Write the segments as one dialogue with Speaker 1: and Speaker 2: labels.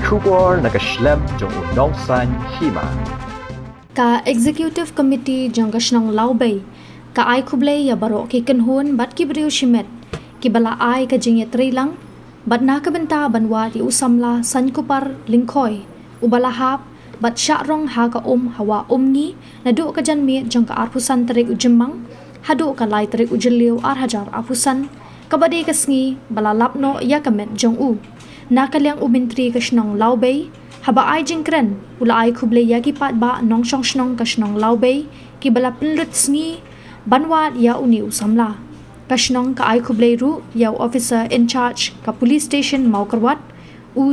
Speaker 1: Kubor nakaslem jong unong san hima.
Speaker 2: Ka Executive Committee jong kasnong laubay, ka ay kublay ya baro ki kenhun bat ki beriu shimet, ki bala ay ka jingya trilang, bat nakabenta banwa di usamla san kupar lingkoy, ubalahap, bat syakrong ha ka hawa ni, nadu ka janmi jong ka arpusan terik ujemang, hadu ka lai terik ujeliu arhajar arpusan, kabadi kasngi bala lapno ya kamet jong nakaliang umintri kasnong laubay, haba ay jingkren, ula ay kublay yagi patba nong shnong kasnong laubay, ki bala penlut sngi, banwat ya uni usamla. Kasnong ka ay kublay ru, yaw officer in charge ka police station Maukarwat,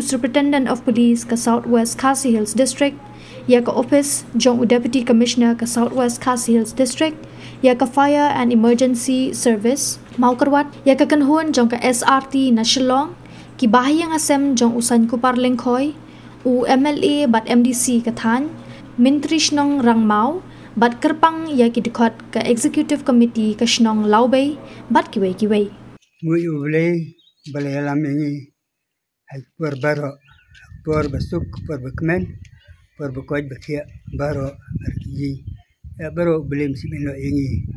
Speaker 2: superintendent of police ka Southwest Khasi Hills District, ya ka office jong deputy commissioner ka Southwest Khasi Hills District, ya ka fire and emergency service Maukarwat, ya ka kanhun jong ka SRT na Shillong, ki bahayang asem jong usan kupar lengkoy, MLA bat MDC kathan, Mintri shnong rangmau, bat kerpang ya ki dikot ka Executive Committee ka shnong laubay, bat kiway.
Speaker 3: Mui ublay balay alam ini hay por baro, por basuk, por bakmen, por bakoj bakia baro arki baro ublay msimino ini.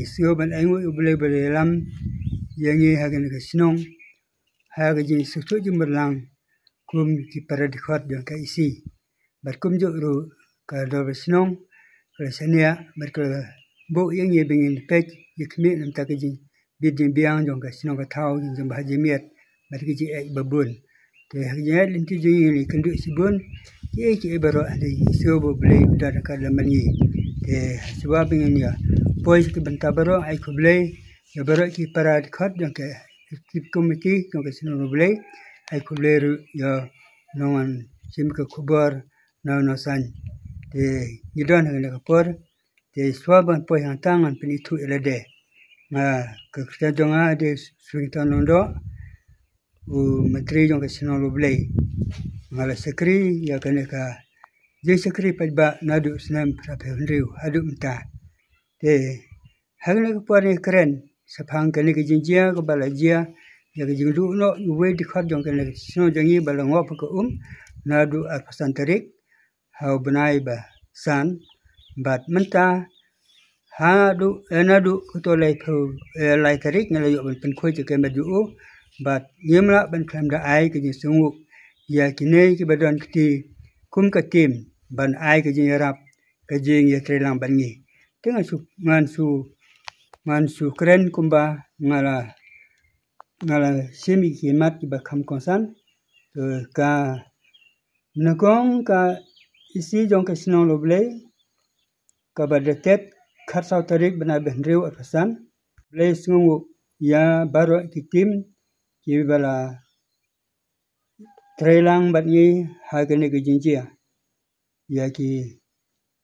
Speaker 3: Siyo ban aingu ublay balay alam yangi hagan ka shnong haga ji sutu jumberlang kum ki paradikot jong ka isi bar kum jo ru ka do besnong ka sania bar ka bo yang ye bingin pek yikmi nam ta ji bidin biang jong ka snong ka thau jong ba ji miet bar ki ji ek babun te haga linti ji ni kendu sibun ki baro ade so bo blay da ka lamani te sebab bingin ya pois ki banta baro ai ku blay ya baro ki paradikot jong ka Executive Committee jong kasino noblay ay kuleru ya nongan simka kubar na san te gidon hang nakapor te swaban po hang tangan pinitu elade nga kakta jonga de swington nondo u matri jong kasino noblay ngala sekri ya kaneka je sekri padba nadu snam praphendriu hadu mta te hang nakapor ni keren sapang kene ke jinjia ke balajia ya ke jingdu no we dikhat jong kene sino jangi balangwa pa ko nadu arpasan tarik hau benai ba san bat menta hadu enadu to lai phu lai tarik ngala yo ben khoi ke medu bat yemla ben klam da ai ke jinsungu ya kine ke badon kti kum ka tim ban ai ke jinrap ke jing ya trelang ban ngi tenga su mansu keren kumba ngala semi kimat ba kham konsan ka nakong ka isi jong ka sinong loblay ka badatet kharsau tarik bana benreu apasan blay sungu ya baro kitim ki bala trelang batni hagane ke jinjia ya ki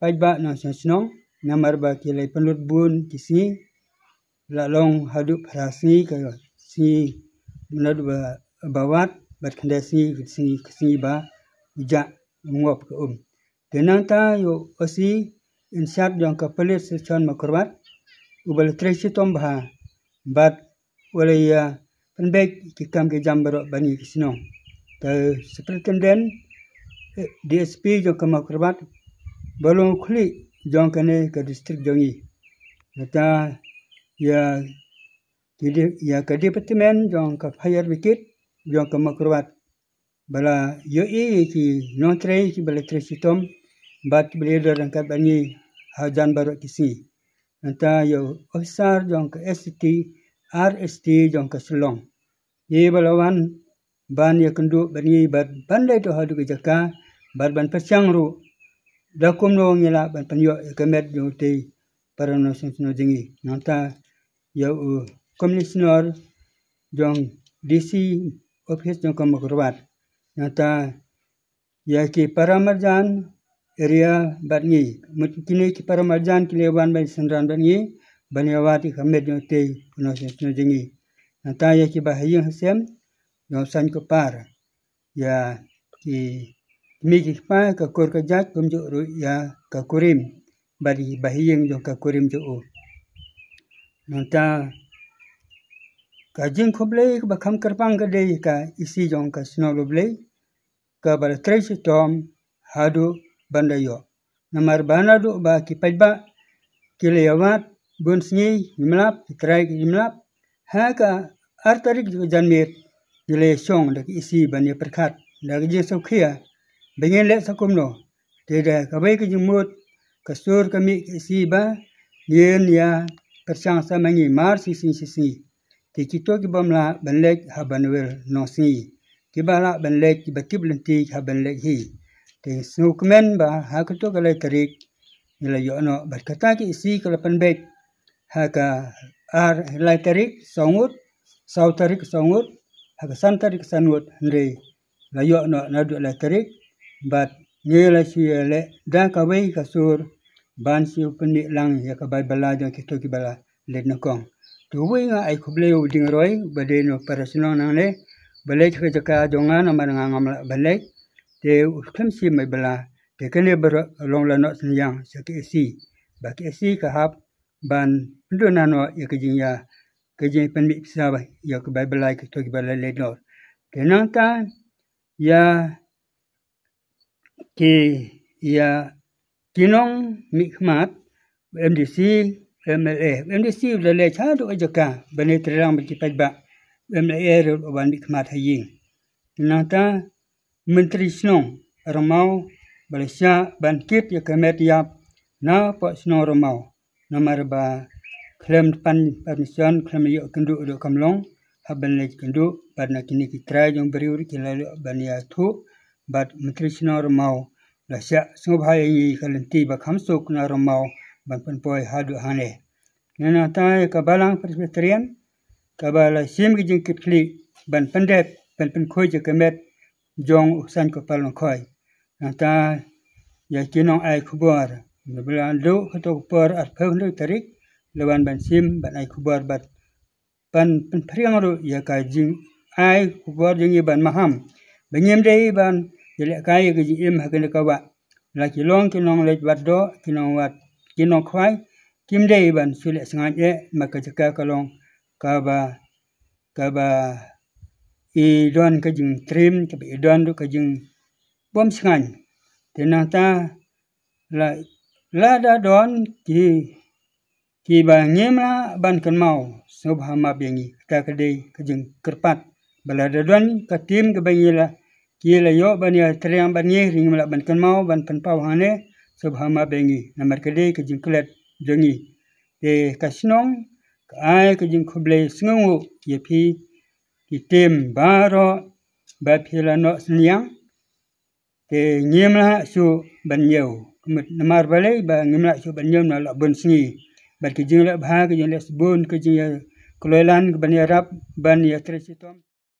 Speaker 3: pajba na sinong namar ba ki lay penlut bun kisi lalong hadu parasi ka si menadu bawat bat kandasi si ba uja ngop ka tenang ta yo osi insat jong ka pelis chon makorwat ubal tresi tomba bat walaya penbek kikam ke jambaro bani kisino ta superintendent DSP jong ka makorwat balong khuli jong kane ka district jongi nata ya ka departemen jong ka fire brigade jong ka makrwat bala yo ki non-trade ki bala tresitom bat beledo rangkat bani hajan baro kisi nanta yo officer jong ka RST jong ka Shillong ye balawan ban ya kendu bani bat bandai to hadu ke jaka ban pasyang ru dakum no ngila ban panyo kemet jong te para no jingi nanta ya komisioner jong DC office jong kamakurwat nata ya ki paramarjan area batni mutkine ki paramarjan kilewan ban sandran batni baniawati khamed jong te no jingi nata ya ki bahayang hasem jong san ko par ya ki mi pa ka kor ka jat kumjo ru ya ka kurim bari bahayang jong ka kurim jo nanta ka jing khoblei ba kham karpang ka dei ka isi jong ka snow loblei ka bala trace tom hadu bandayo namar banadu ba ki pajba kilewat bun sngi imlap kitrai imlap haka artarik janmir dile song dak isi bani perkat dak je sokhia bengen le sakumno teda kabai ke jumut kasur kami isi ba yen ya persang samangi mar sisi ti kito ki bamla banlek habanwel no si ki bala banlek bakib lenti habanlek hi ti snukmen ba hakuto kalai tarik ila yo no berkata ki isi kalapan bet haka ar lai tarik songut sau tarik songut haka san tarik sanut ndre la yo no nadu lai tarik bat ngela siele da kabai kasur ban siu penik lang ya kabai bala jang kito ki bala let nakong tu wi nga ai kubleu ding roi badeno parasno nang le balek ka jongan amar ngam balek te ukhem si mai bala te kene ber long la no yang saki si ba ki si ka hap ban ndona no ya kejinya kejin penmi sa ba ya kabai bala kito ki bala let no te nang ta ya ki ya kinong mikmat MDC MLA MDC le chadu ajaka bane terang bagi pajba MLA ban mikmat hayin nata menteri snong ramau Malaysia ban kit ya kemet yap na po snong ramau namar ba klem pan permission klem yo kendu do kamlong haban le kendu padna kini kitrai jong beriur kilalu ban ya thu bat menteri snong ramau Lasya sungbai yi kalenti ba khamsuk na ramau ban penpoi hadu hane nana ta ka balang presbyterian ka bala sim gi jingkit kli ban pendet pen khoi je kemet jong usan ko palong khoi nata ya kinong ai khubor nabla do khatok por at phang do tarik lewan ban sim ban ai khubor bat pan priang ro ya ka jing ai khubor jing ban maham banyem dei ban ile kai ke im hakene ka wa la kilong kinong le wat do kinong wat kinong khwai kim dei ban sule sangat ye maka jaka kalong ka ba I don ka jing trim ka I don do ka jing bom sangat tenata la da don ki ba ngema ban kan mau subhama bengi ka dei ka jing kerpat bala da don ka tim ka bangila kila yo bania triang banye ring mala ban kan mau ban pan pau hane subhama bengi namar kede ke jingklet jongi te kasnong ka ai ke jing khuble sngu ye phi ki tem baro ba phila no sniang te ngimla su ban yeu kumit namar balai ba ngimla su ban yeu na la bun sni ba ke jingla bha ke jing les bun ke jing kloilan ban ya rap ban ya tresitom